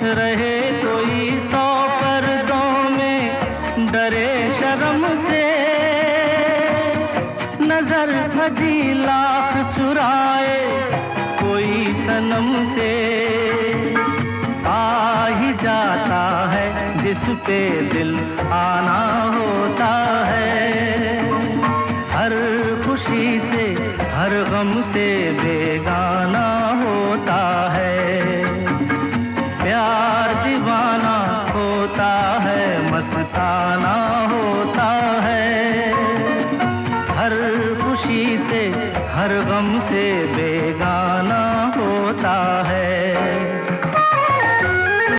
रहे कोई 100 पर्दों में डरे शर्म से, नजर भजी लाख चुराए कोई सनम से। आ ही जाता है जिस पे दिल आना होता है, हर खुशी से हर गम से बेगाना होता है। प्यार दीवाना होता है, मस्ताना होता है, हर खुशी से हर गम